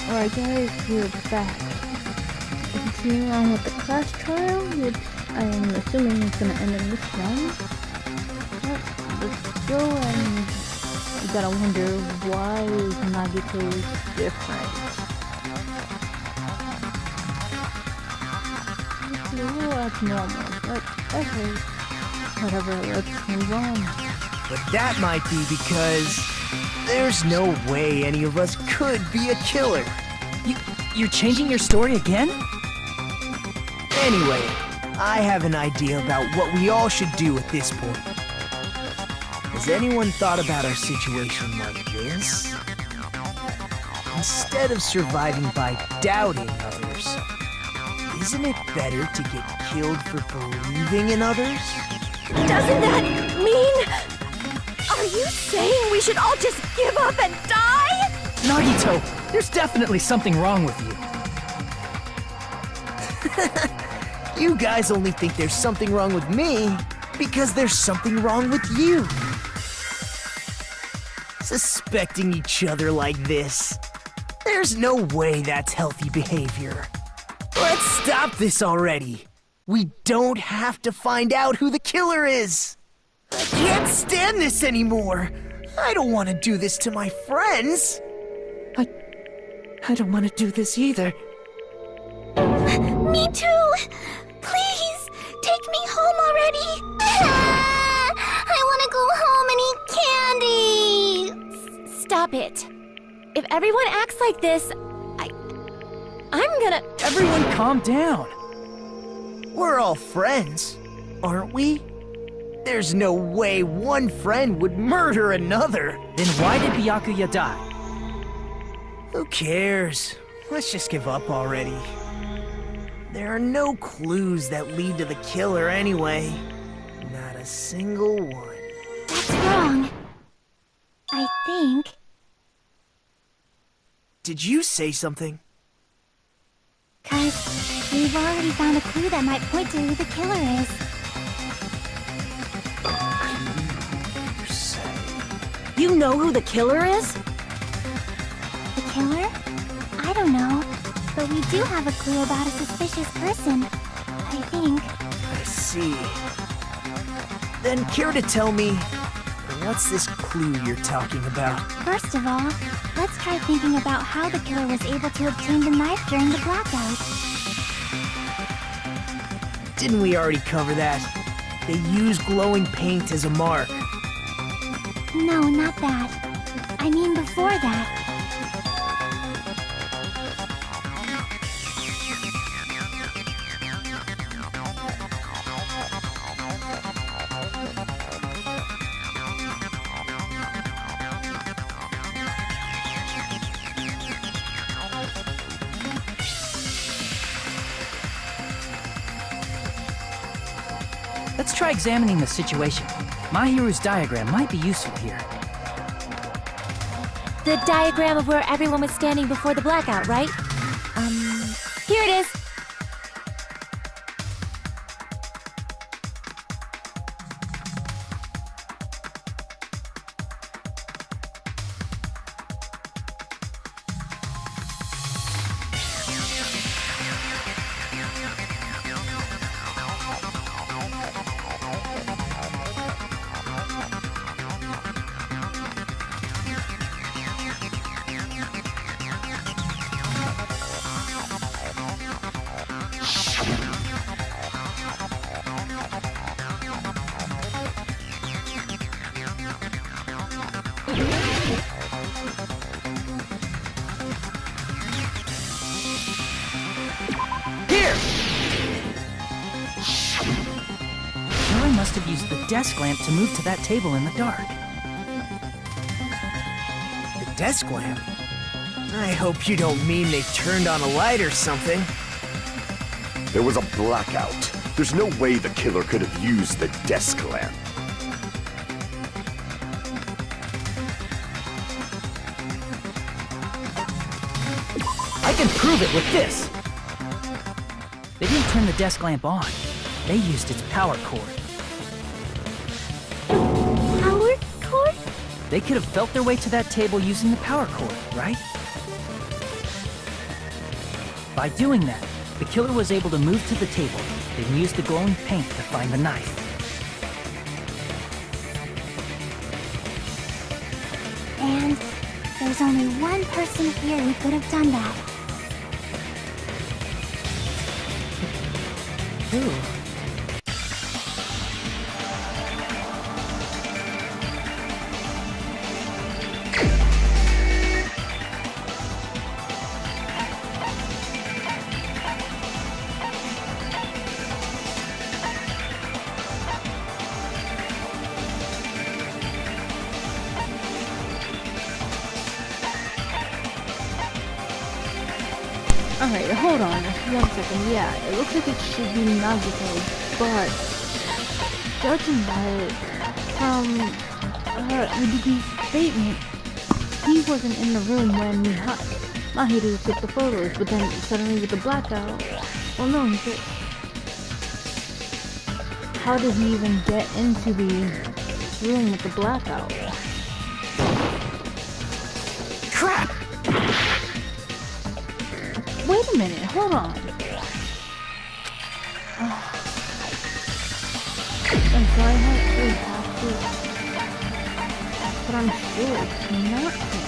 Alright guys, we're back. Continuing on with the class trial, which I am assuming is going to end in this round. Let's go, and you gotta wonder why is Nagito different. It's a little abnormal, but okay. Whatever, let's move on. But that might be because there's no way any of us could be a killer. You're changing your story again? Anyway, I have an idea about what we all should do at this point. Has anyone thought about our situation like this? Instead of surviving by doubting others, isn't it better to get killed for believing in others? Doesn't that mean... Are you saying we should all just give up and die? Nagito, there's definitely something wrong with you. You guys only think there's something wrong with me because there's something wrong with you. Suspecting each other like this. There's no way that's healthy behavior. Let's stop this already. We don't have to find out who the killer is. I can't stand this anymore. I don't want to do this to my friends. I don't want to do this either. Me too! Please, take me home already! I want to go home and eat candy! Stop it. If everyone acts like this, I'm gonna... Everyone calm down. We're all friends, aren't we? There's no way one friend would murder another. Then why did Byakuya die? Who cares? Let's just give up already. There are no clues that lead to the killer anyway. Not a single one. That's wrong. I think... Did you say something? 'Cause we've already found a clue that might point to who the killer is. You say... You know who the killer is? The killer? I don't know. But we do have a clue about a suspicious person. I think. I see. Then care to tell me, what's this clue you're talking about? First of all, let's try thinking about how the killer was able to obtain the knife during the blackout. Didn't we already cover that? They use glowing paint as a mark. No, not that. I mean before that. Let's try examining the situation. Mahiru's diagram might be useful here. The diagram of where everyone was standing before the blackout, right? Here it is. Killer must have used the desk lamp to move to that table in the dark. The desk lamp? I hope you don't mean they turned on a light or something. There was a blackout. There's no way the killer could have used the desk lamp. I can prove it with this! They didn't turn the desk lamp on. They used its power cord. Power cord? They could have felt their way to that table using the power cord, right? By doing that, the killer was able to move to the table, then use the glowing paint to find the knife. And there's only one person here who could have done that. Who? Alright, hold on 1 second. Yeah, it looks like it should be Nagito, but judging by from Yubiki's statement, he wasn't in the room when Mahito took the photos, but then suddenly with the blackout, well no, he did. How did he even get into the room with the blackout? Crap! Wait a minute, hold on. And so I have to, but I'm sure it's not him.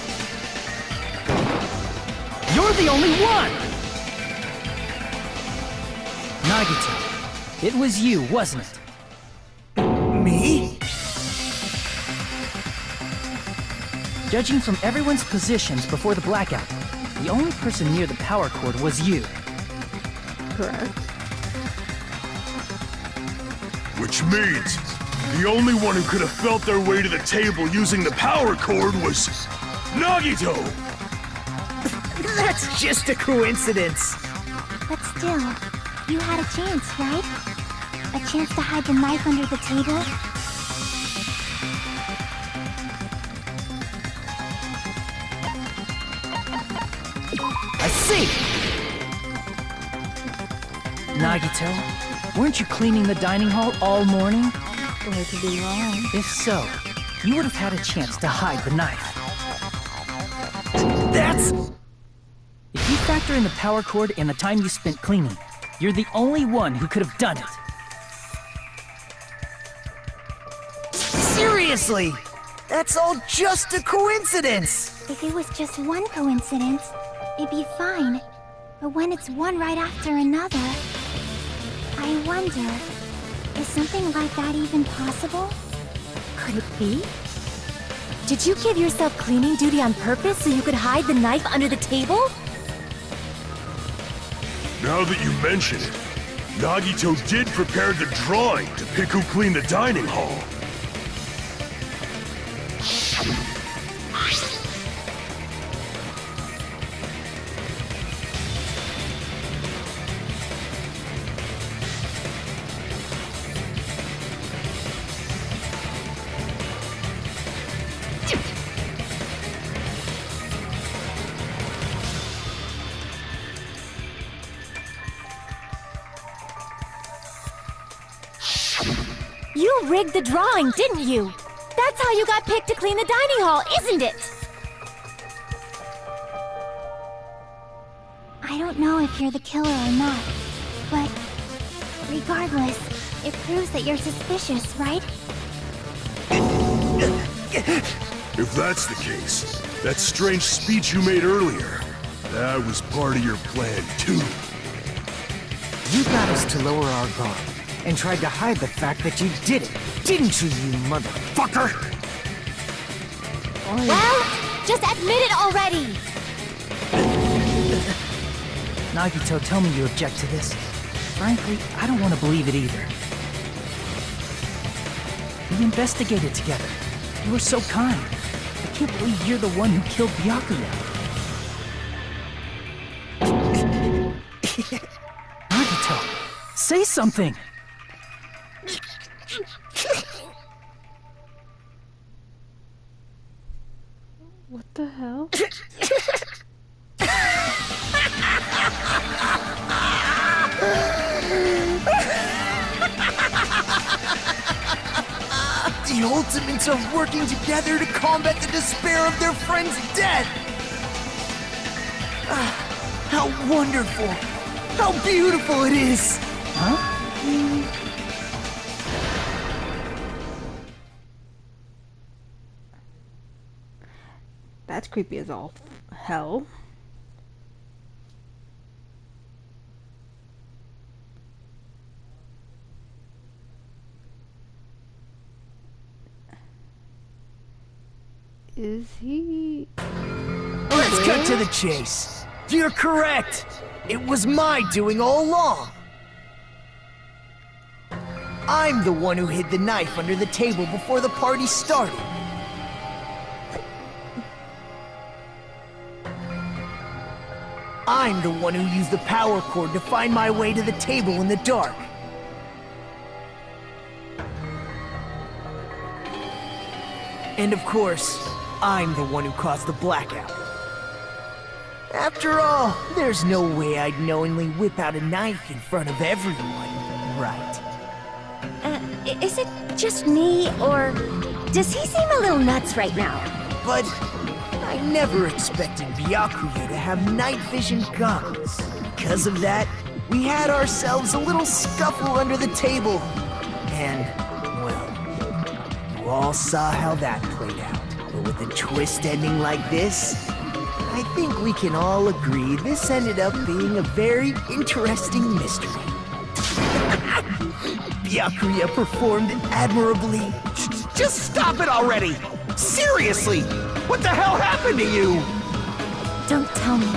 You're the only one! Nagito, it was you, wasn't it? Me? Judging from everyone's positions before the blackout, the only person near the power cord was you. Correct. Which means the only one who could have felt their way to the table using the power cord was Nagito! That's just a coincidence. But still, you had a chance, right? A chance to hide the knife under the table? I see! Nagito, weren't you cleaning the dining hall all morning? Or I could be wrong. If so, you would have had a chance to hide the knife. That's... If you factor in the power cord and the time you spent cleaning, you're the only one who could have done it. Seriously! That's all just a coincidence! If it was just one coincidence, it'd be fine. But when it's one right after another, I wonder, is something like that even possible? Could it be? Did you give yourself cleaning duty on purpose so you could hide the knife under the table? Now that you mention it, Nagito did prepare the drawing to pick who cleaned the dining hall. You rigged the drawing, didn't you? That's how you got picked to clean the dining hall, isn't it? I don't know if you're the killer or not, but regardless, it proves that you're suspicious, right? If that's the case, that strange speech you made earlier, that was part of your plan too. You got us to lower our guard and tried to hide the fact that you did it, didn't you, you motherfucker? Well, just admit it already! Nagito, tell me you object to this. Frankly, I don't want to believe it either. We investigated together. You were so kind. I can't believe you're the one who killed Byakuya. Nagito, say something! What the hell? The ultimates of working together to combat the despair of their friend's death! How wonderful! How beautiful it is! Huh? That's creepy as all hell. Is he... Let's cut to the chase. You're correct. It was my doing all along. I'm the one who hid the knife under the table before the party started. I'm the one who used the power cord to find my way to the table in the dark. And of course, I'm the one who caused the blackout. After all, there's no way I'd knowingly whip out a knife in front of everyone, right? Is it just me, or does he seem a little nuts right now? But I never expected Byakuya to have night vision goggles. Because of that, we had ourselves a little scuffle under the table. And, well, you all saw how that played out. But with a twist ending like this, I think we can all agree this ended up being a very interesting mystery. Byakuya performed admirably. Just stop it already! Seriously! What the hell happened to you? Don't tell me.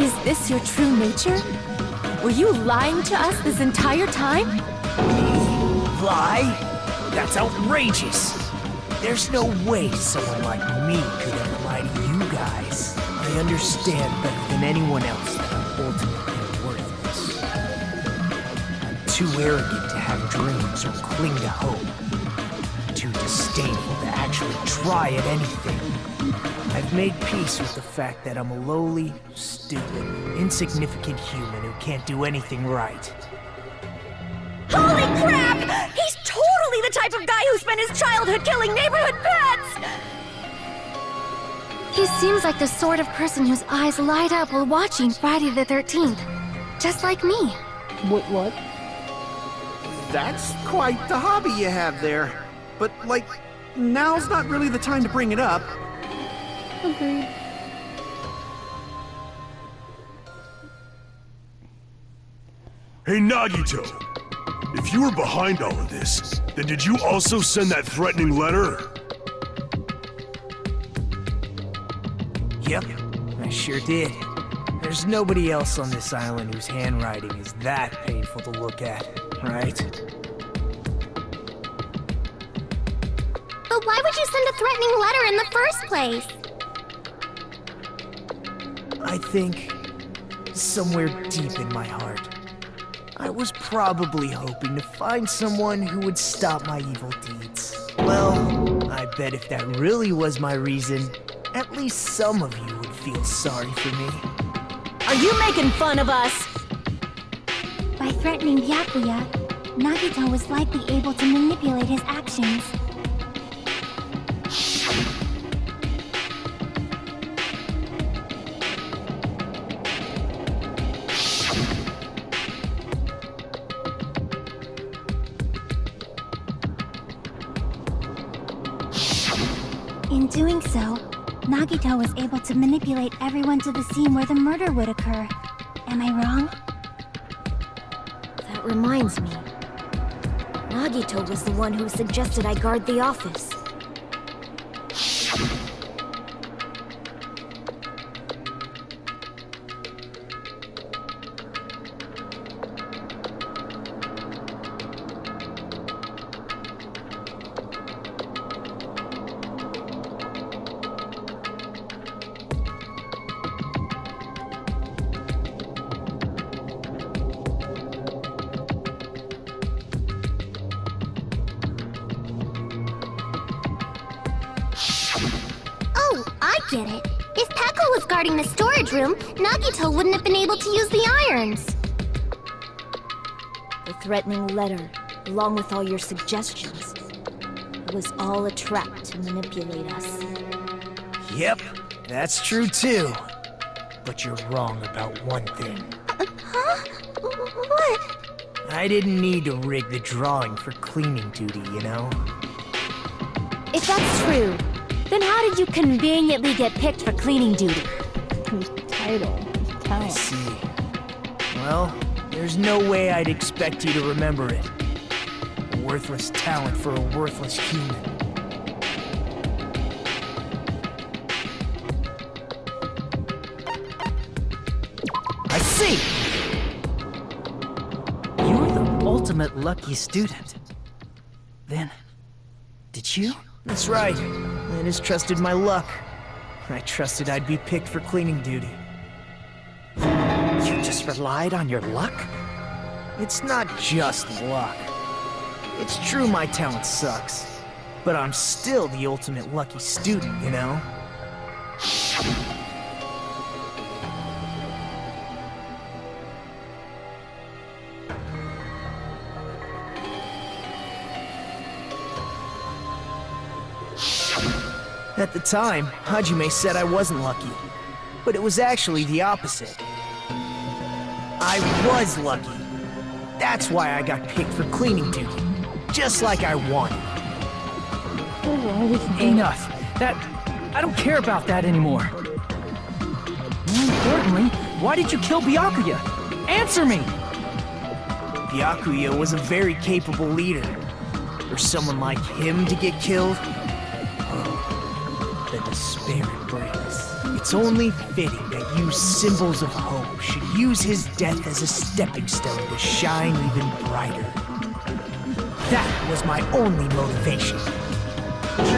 Is this your true nature? Were you lying to us this entire time? Lie? That's outrageous. There's no way someone like me could ever lie to you guys. I understand better than anyone else that I'm ultimately worthless. I'm too arrogant to have dreams or cling to hope. Too disdainful to actually try at anything. I've made peace with the fact that I'm a lowly, stupid, insignificant human who can't do anything right. Holy crap! He's totally the type of guy who spent his childhood killing neighborhood pets! He seems like the sort of person whose eyes light up while watching Friday the 13th. Just like me. What? That's quite the hobby you have there. But, like, now's not really the time to bring it up. Agreed. Hey, Nagito! If you were behind all of this, then did you also send that threatening letter? Yep, I sure did. There's nobody else on this island whose handwriting is that painful to look at, right? But why would you send a threatening letter in the first place? I think, somewhere deep in my heart, I was probably hoping to find someone who would stop my evil deeds. Well, I bet if that really was my reason, at least some of you would feel sorry for me. Are you making fun of us? By threatening Byakuya, Nagito was likely able to manipulate his actions. In doing so, Nagito was able to manipulate everyone to the scene where the murder would occur. Am I wrong? That reminds me. Nagito was the one who suggested I guard the office. Get it. If Peko was guarding the storage room, Nagito wouldn't have been able to use the irons. The threatening letter, along with all your suggestions, it was all a trap to manipulate us. Yep, that's true too. But you're wrong about one thing. Huh? What? I didn't need to rig the drawing for cleaning duty, you know? If that's true, then how did you conveniently get picked for cleaning duty? His title, his I talent. see. Well, there's no way I'd expect you to remember it. A worthless talent for a worthless human. I see! You're the ultimate lucky student. Then, did you? That's right. I just trusted my luck. I trusted I'd be picked for cleaning duty. You just relied on your luck? It's not just luck. It's true my talent sucks, but I'm still the ultimate lucky student, you know? At the time, Hajime said I wasn't lucky, but it was actually the opposite. I was lucky. That's why I got picked for cleaning duty, just like I wanted. Enough. I don't care about that anymore. More importantly, why did you kill Byakuya? Answer me! Byakuya was a very capable leader. For someone like him to get killed, the despair it brings. It's only fitting that you symbols of hope should use his death as a stepping stone to shine even brighter. That was my only motivation.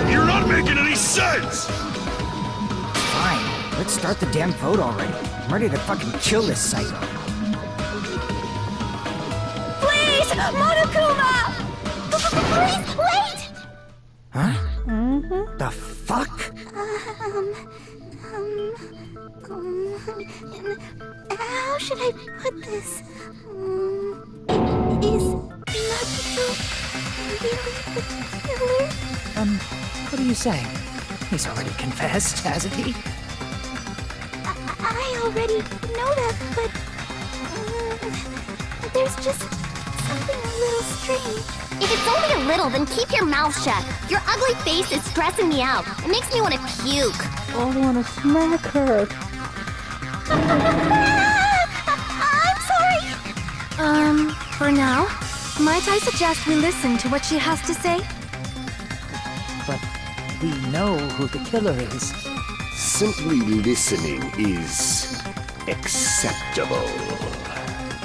You're not making any sense! Fine, let's start the damn vote already. I'm ready to fucking kill this psycho. Please, Monokuma! Please, wait! Huh? The fuck? How should I put this? Is Nagito really the killer? What are you saying? He's already confessed, hasn't he? I already know that, but there's just something a little strange. If it's only a little, then keep your mouth shut. Your ugly face is stressing me out. It makes me want to puke. Oh, I wanna smack her. I'm sorry. For now, might I suggest we listen to what she has to say? But we know who the killer is. Simply listening is acceptable.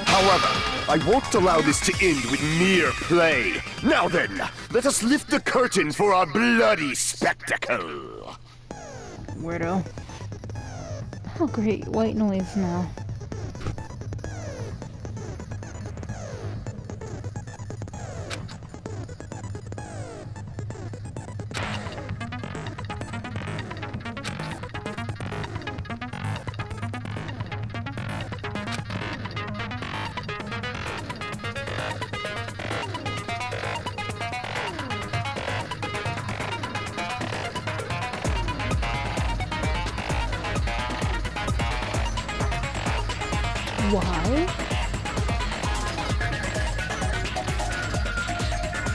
However, I won't allow this to end with mere play. Now then, let us lift the curtain for our bloody spectacle. Weirdo. Oh great, white noise now. Why?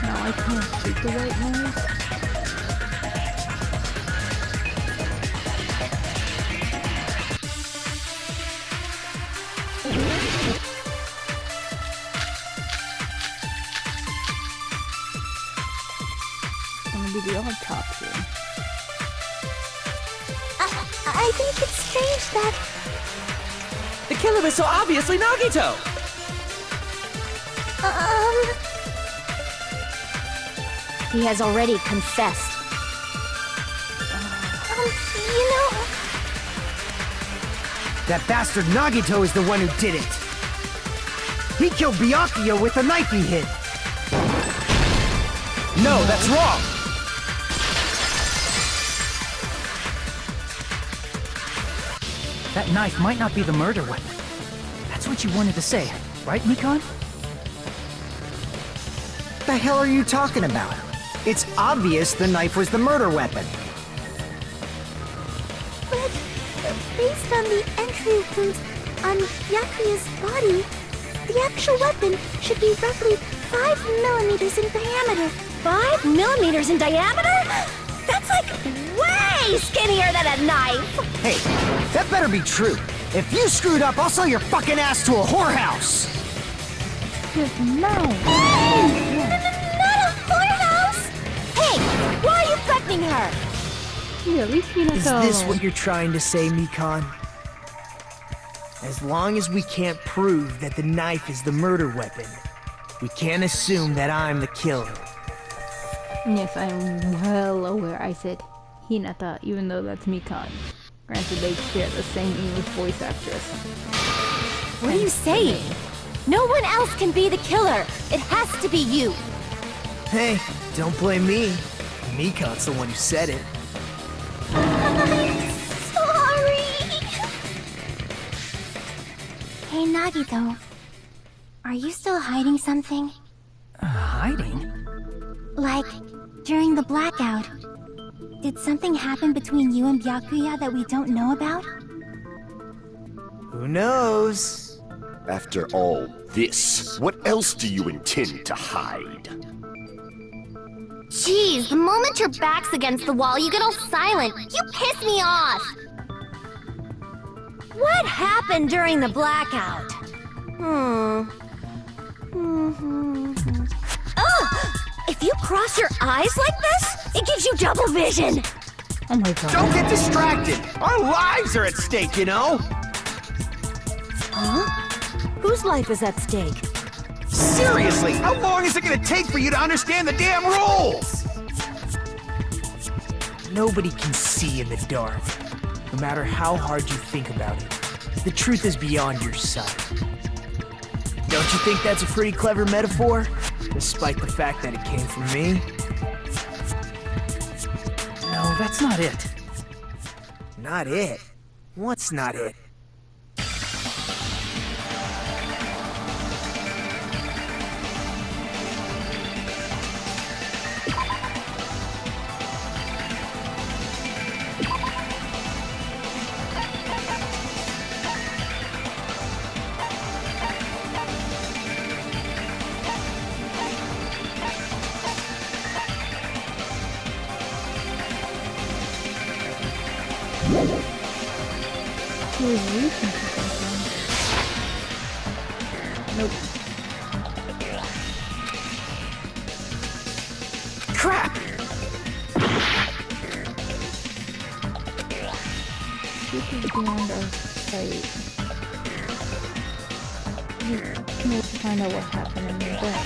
Now I can't take the white noise. It's gonna be the autopsy. I think it's strange that The killer is so obviously Nagito! He has already confessed. you know, That bastard Nagito is the one who did it. He killed Byakuya with the knife he hid. No, that's wrong! That knife might not be the murder weapon. That's what you wanted to say, right, Mikon? What the hell are you talking about? It's obvious the knife was the murder weapon. Based on the entry wound on Byakuya's body, the actual weapon should be roughly 5 millimeters in diameter. 5 millimeters in diameter? That's like way skinnier than a knife! Hey, that better be true. If you screwed up, I'll sell your fucking ass to a whorehouse! Just now. Not a whorehouse! Hey, why are you threatening her? Yeah, at least Hinata Is this what you're trying to say, Mikan? As long as we can't prove that the knife is the murder weapon, we can't assume that I'm the killer. Yes, I am well aware I said Hinata, even though that's Mikan. Granted, they share the same English voice actress. What are you saying? No one else can be the killer. It has to be you. Hey, don't blame me. Mikan's the one who said it. Sorry! Hey, Nagito. Are you still hiding something? Hiding? Like, during the blackout, did something happen between you and Byakuya that we don't know about? Who knows? After all this, what else do you intend to hide? Jeez, the moment your back's against the wall, you get all silent. You piss me off! What happened during the blackout? Ugh! If you cross your eyes like this, it gives you double vision! Oh my god. Don't get distracted! Our lives are at stake, you know? Huh? Whose life is at stake? Seriously, how long is it gonna take for you to understand the damn rules? Nobody can see in the dark, no matter how hard you think about it. The truth is beyond your sight. Don't you think that's a pretty clever metaphor? Despite the fact that it came from me? No, that's not it. Not it? What's not it? He was reaching for something. Nope. Crap! This is beyond our sight. We need to find out what happened in the day.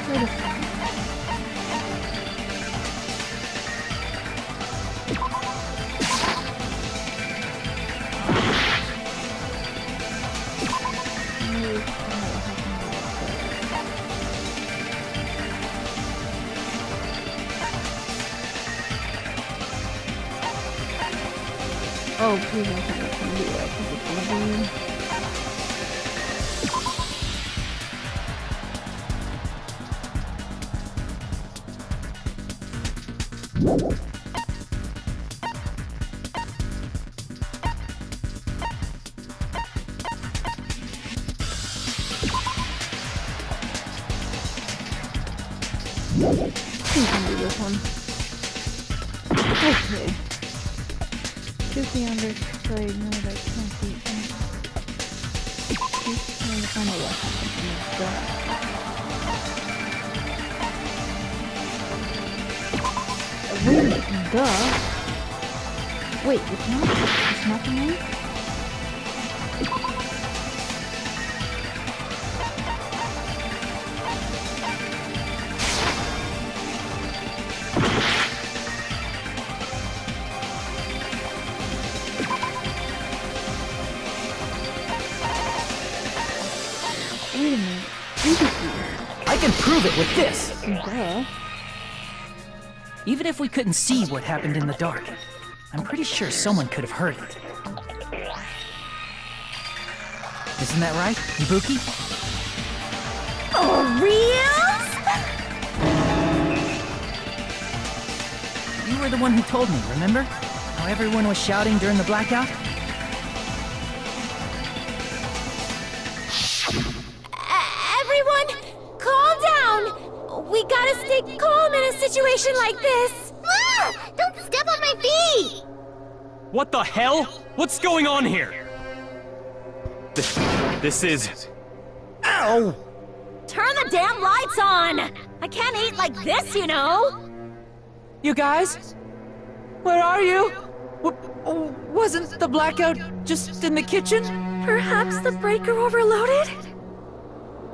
Wait a second. Oh, please, I think it's gonna be like, is it gonna be... Please don't do this one. Okay. Shoot the underside, no, that can't be. Just trying to find out what happened in the dark. Wait a minute, duh. Wait, it's not the name? Wait a minute. I can prove it with this! Duh. Even if we couldn't see what happened in the dark, I'm pretty sure someone could have heard it. Isn't that right, Ibuki? For reals? You were the one who told me, remember? How everyone was shouting during the blackout? Everyone, calm down! We gotta stay calm in a situation like this! Ah! Don't step on my feet! What the hell? What's going on here? This is... Ow! Turn the damn lights on! I can't eat like this, you know! You guys? Where are you? Wasn't the blackout just in the kitchen? Perhaps the breaker overloaded?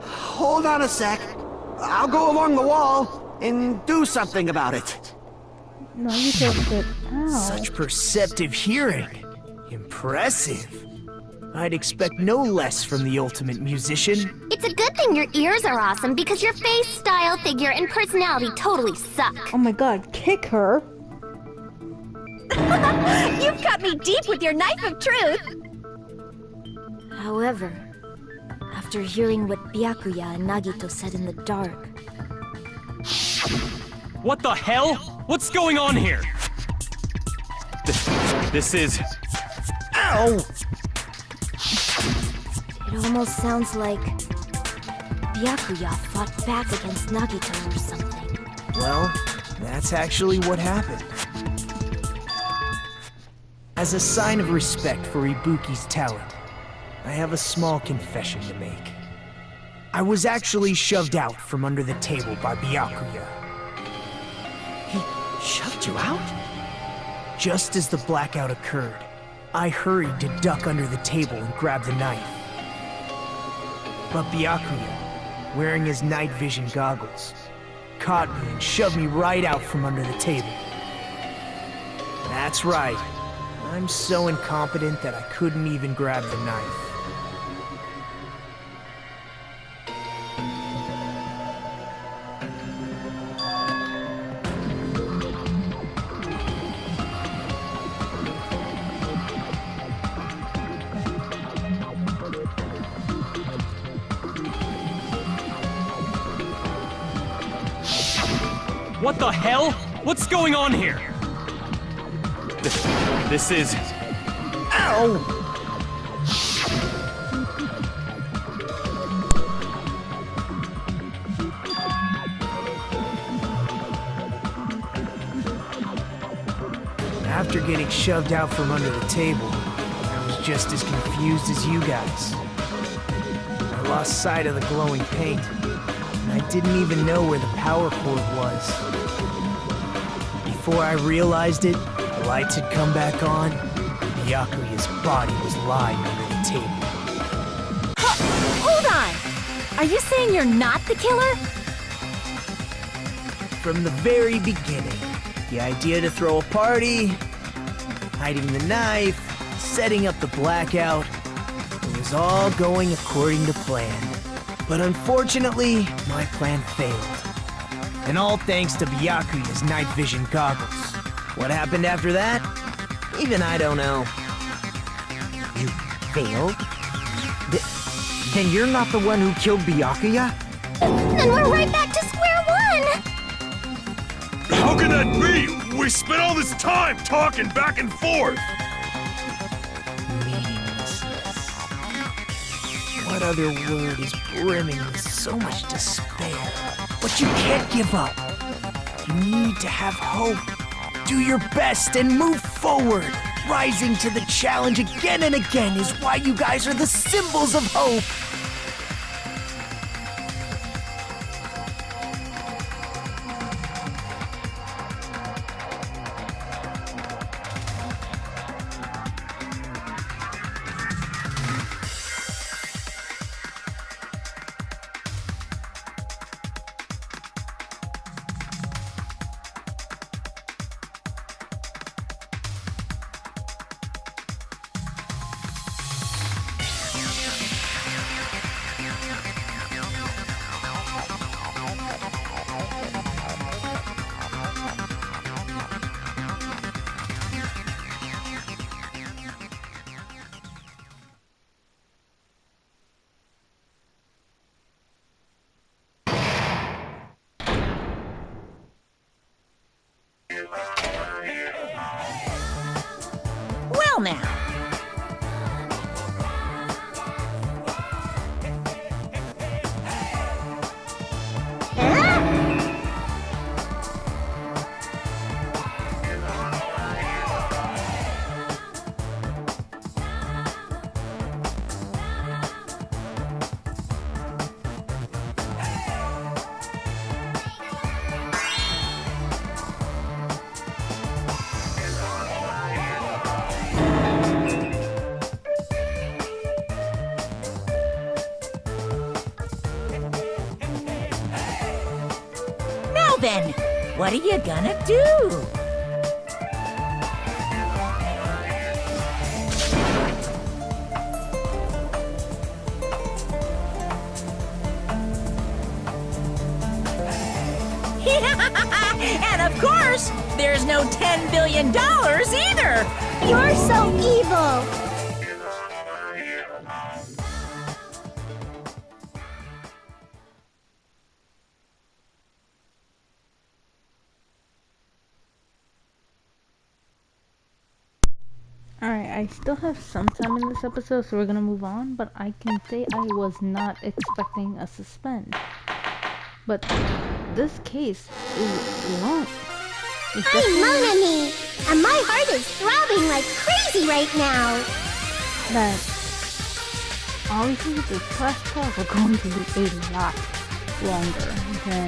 Hold on a sec. I'll go along the wall and do something about it. Nagito's a bit. Ow. Such perceptive hearing. Impressive. I'd expect no less from the ultimate musician. It's a good thing your ears are awesome because your face, style, figure, and personality totally suck. Oh my god, kick her. You've cut me deep with your knife of truth! However, after hearing what Byakuya and Nagito said in the dark, What the hell? What's going on here? This is... Ow! it almost sounds like Byakuya fought back against Nagito or something. Well, that's actually what happened. As a sign of respect for Ibuki's talent, I have a small confession to make. I was actually shoved out from under the table by Byakuya. He shoved you out? Just as the blackout occurred, I hurried to duck under the table and grab the knife. But Byakuya, wearing his night vision goggles, caught me and shoved me right out from under the table. That's right. I'm so incompetent that I couldn't even grab the knife. What the hell? What's going on here? This is... Ow! After getting shoved out from under the table, I was just as confused as you guys. I lost sight of the glowing paint, and I didn't even know where the power cord was. Before I realized it, the lights had come back on, and Byakuya's body was lying under the table. Hold on! Are you saying you're not the killer? From the very beginning, the idea to throw a party, hiding the knife, setting up the blackout, it was all going according to plan. But unfortunately, my plan failed. And all thanks to Byakuya's night vision goggles. What happened after that? Even I don't know. You failed? Then you're not the one who killed Byakuya? then we're right back to square one! How can that be? We spent all this time talking back and forth! Meaninglessness. What other word is brimming with so much despair? But you can't give up. You need to have hope. Do your best and move forward. Rising to the challenge again and again is why you guys are the symbols of hope. then, what are you gonna do? And of course, there's no $10 billion either! You're so evil! Alright, I still have some time in this episode, so we're gonna move on, but I can say I was not expecting a suspend. But this case is long. I'm Monami, and my heart is throbbing like crazy right now. That obviously the class trials are going to be a lot longer than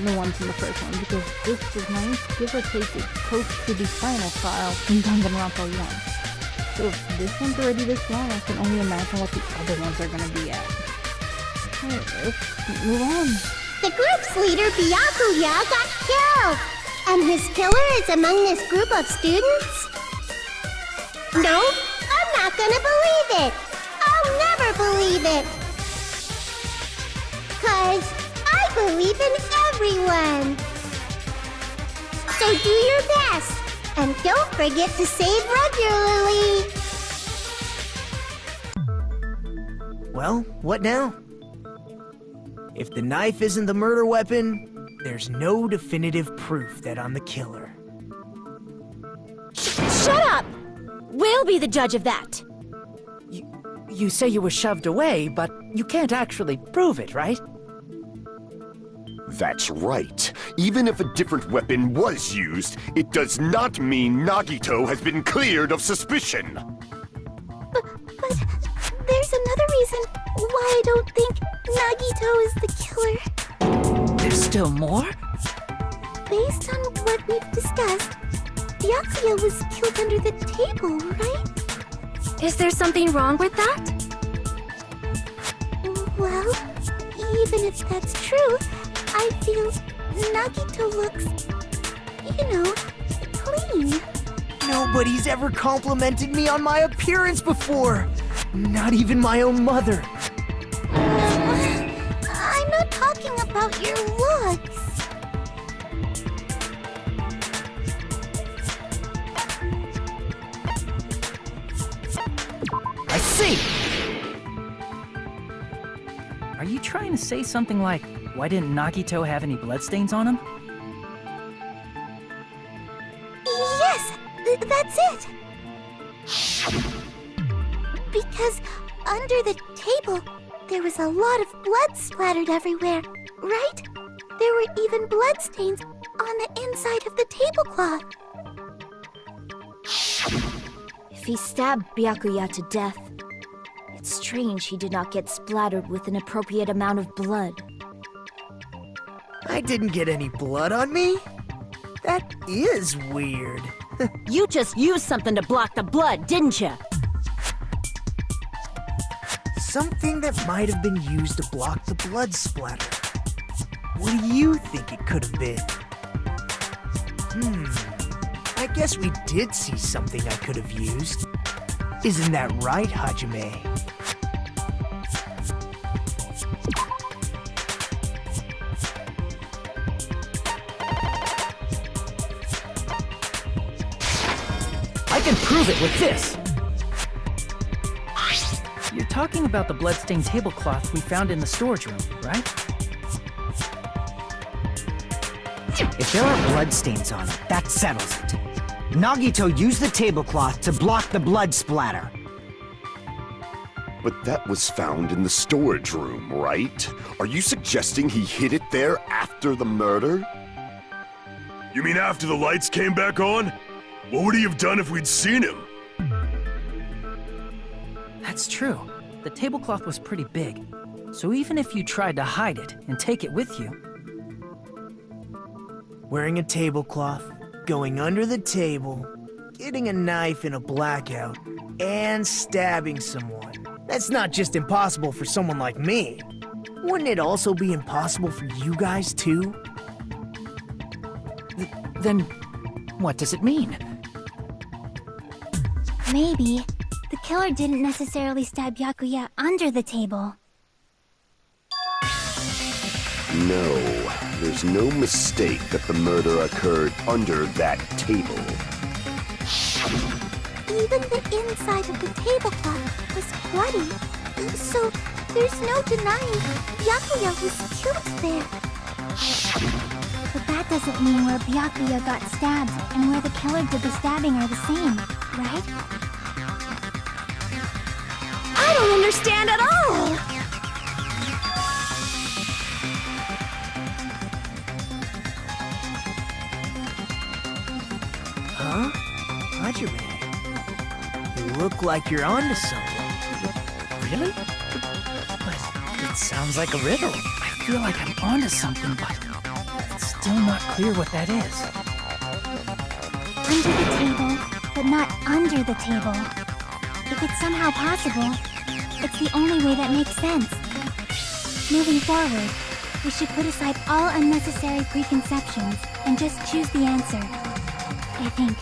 the ones in the first one, because this was nice, give or take, it's close to the final trial in Danganronpa 1. So if this one's already this long, I can only imagine what the other ones are gonna be at. Alright, let's move on. The group's leader, Byakuya, got killed, and his killer is among this group of students? No, I'm not gonna believe it. I'll never believe it. 'Cause I believe in everyone. So do your best, and don't forget to save regularly. Well, what now? If the knife isn't the murder weapon, there's no definitive proof that I'm the killer. Shut up! We'll be the judge of that. You say you were shoved away, but you can't actually prove it, right? That's right. Even if a different weapon was used, it does not mean Nagito has been cleared of suspicion. But there's another reason why I don't think Nagito is the killer. There's still more? Based on what we've discussed, Byakuya was killed under the table, right? Is there something wrong with that? Well, even if that's true, I feel Nagito looks, clean. Nobody's ever complimented me on my appearance before. Not even my own mother. I'm not talking about your looks. I see! Are you trying to say something like, why didn't Nagito have any bloodstains on him? Yes, that's it. Because under the table, there was a lot of blood splattered everywhere, right? There were even bloodstains on the inside of the tablecloth. If he stabbed Byakuya to death, it's strange he did not get splattered with an appropriate amount of blood. I didn't get any blood on me? That is weird. You just used something to block the blood, didn't you? Something that might have been used to block the blood splatter. What do you think it could have been? I guess we did see something I could have used. Isn't that right, Hajime? I can prove it with this! You're talking about the bloodstained tablecloth we found in the storage room, right? If there are bloodstains on it, that settles it. Nagito used the tablecloth to block the blood splatter. But that was found in the storage room, right? Are you suggesting he hid it there after the murder? You mean after the lights came back on? What would he have done if we'd seen him? That's true. The tablecloth was pretty big. So even if you tried to hide it and take it with you... Wearing a tablecloth, going under the table, getting a knife in a blackout, and stabbing someone. That's not just impossible for someone like me. Wouldn't it also be impossible for you guys too? Then, what does it mean? Maybe the killer didn't necessarily stab Byakuya under the table. No, there's no mistake that the murder occurred under that table. Even the inside of the tablecloth was bloody, so there's no denying Byakuya was killed there. But that doesn't mean where Byakuya got stabbed and where the killer did the stabbing are the same, right? I don't understand at all! Huh? Hajime, you look like you're onto something. Really? But it sounds like a riddle. I feel like I'm onto something, but it's still not clear what that is. Under the table, but not under the table. If it's somehow possible, it's the only way that makes sense. Moving forward, we should put aside all unnecessary preconceptions and just choose the answer. I think.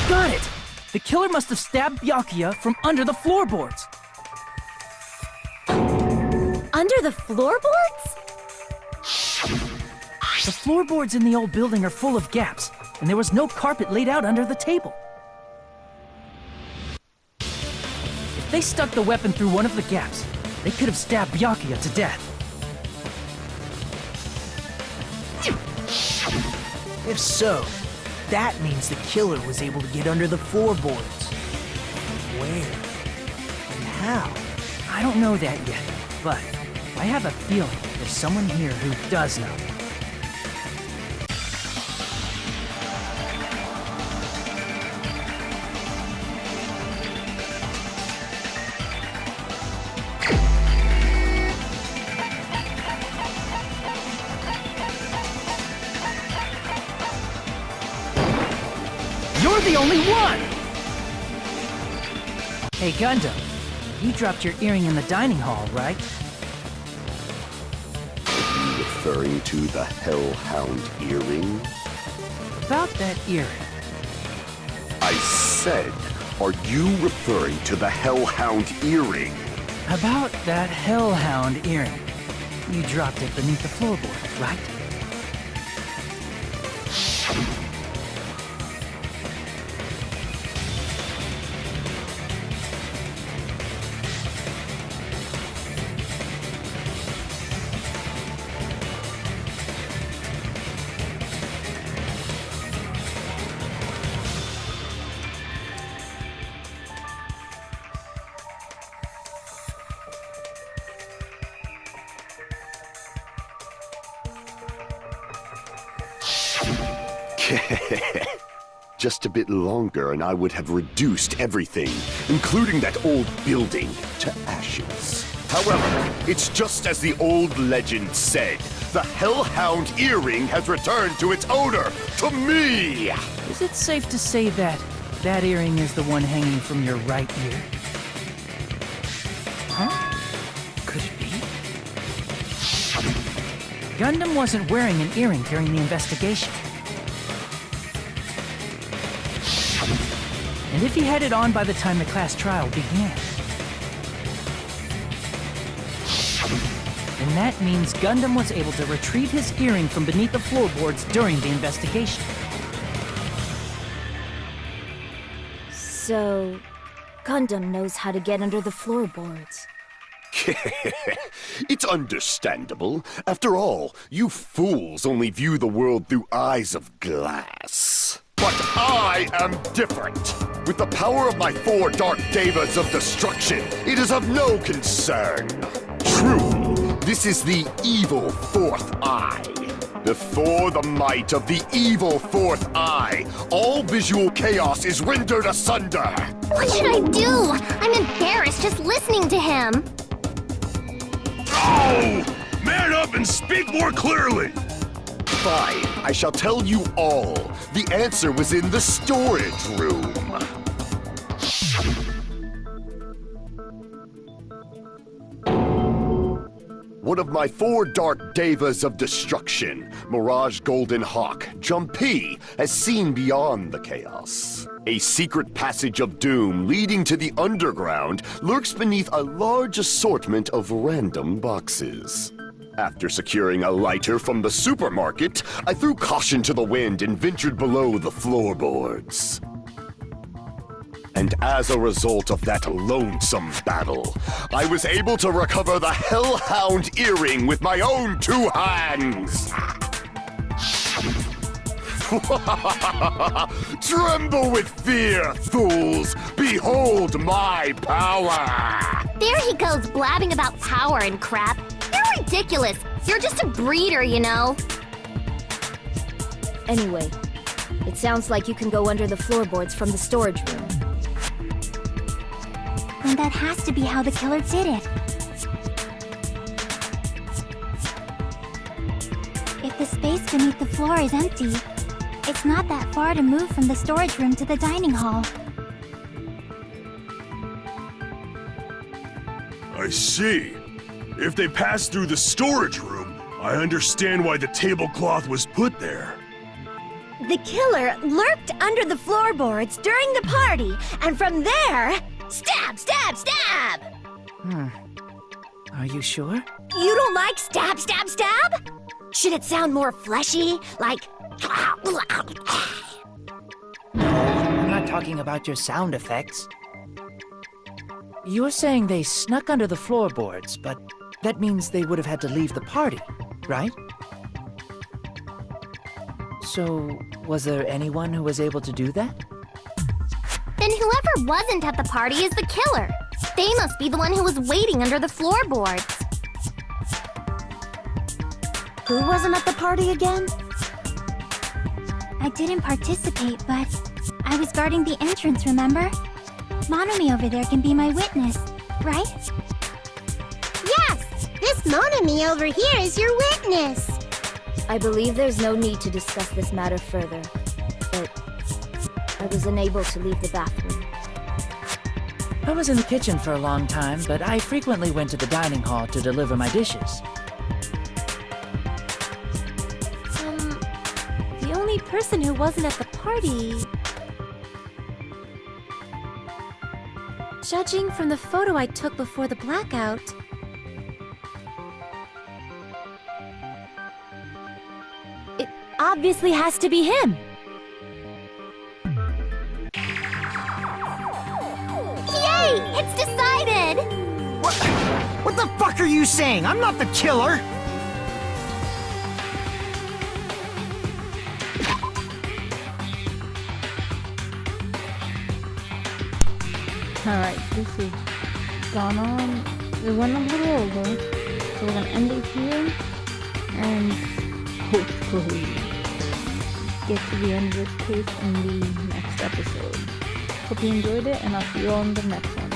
Got it! The killer must have stabbed Byakuya from under the floorboards. Under the floorboards? The floorboards in the old building are full of gaps, and there was no carpet laid out under the table. If they stuck the weapon through one of the gaps, they could have stabbed Byakuya to death. If so, that means the killer was able to get under the floorboards. Where? And how? I don't know that yet, but I have a feeling there's someone here who does know. You're the only one! Hey, Gundam, you dropped your earring in the dining hall, right? Are you referring to the Hellhound earring? About that earring. I said, are you referring to the Hellhound earring? About that Hellhound earring. You dropped it beneath the floorboard, right? Just a bit longer and I would have reduced everything, including that old building, to ashes. However, it's just as the old legend said. The Hellhound earring has returned to its owner, to me! Is it safe to say that that earring is the one hanging from your right ear? Huh? Could it be? Gundam wasn't wearing an earring during the investigation. And if he had it on by the time the class trial began, then that means Gundam was able to retrieve his earring from beneath the floorboards during the investigation. So, Gundam knows how to get under the floorboards. It's understandable. After all, you fools only view the world through eyes of glass. But I am different. With the power of my 4 dark devas of destruction, it is of no concern. Truly, this is the evil 4th eye. Before the might of the evil 4th eye, all visual chaos is rendered asunder. What should I do? I'm embarrassed just listening to him. Oh! Man up and speak more clearly! Fine, I shall tell you all. The answer was in the storage room. One of my 4 dark devas of destruction, Mirage Golden Hawk, Jumpy, has seen beyond the chaos. A secret passage of doom leading to the underground lurks beneath a large assortment of random boxes. After securing a lighter from the supermarket, I threw caution to the wind and ventured below the floorboards. And as a result of that lonesome battle, I was able to recover the Hellhound earring with my own 2 hands! Tremble with fear, fools! Behold my power! There he goes blabbing about power and crap. You're ridiculous. You're just a breeder, you know. Anyway, it sounds like you can go under the floorboards from the storage room. And that has to be how the killer did it. If the space beneath the floor is empty, it's not that far to move from the storage room to the dining hall. I see. If they passed through the storage room, I understand why the tablecloth was put there. The killer lurked under the floorboards during the party, and from there... Stab! Stab! Stab! Are you sure? You don't like stab, stab, stab? Should it sound more fleshy? Like... No, I'm not talking about your sound effects. You're saying they snuck under the floorboards, but that means they would have had to leave the party, right? So, was there anyone who was able to do that? Then whoever wasn't at the party is the killer. They must be the one who was waiting under the floorboards. Who wasn't at the party again? I didn't participate, but I was guarding the entrance, remember? Monami over there can be my witness, right? Yes! This Monami over here is your witness! I believe there's no need to discuss this matter further, but I was unable to leave the bathroom. I was in the kitchen for a long time, but I frequently went to the dining hall to deliver my dishes. The only person who wasn't at the party... Judging from the photo I took before the blackout... It obviously has to be him! Yay! It's decided! What the fuck are you saying? I'm not the killer! Alright, this has gone on. It went a little over, so we're gonna end it here, and hopefully get to the end of this case in the next episode. Hope you enjoyed it, and I'll see you all in the next one.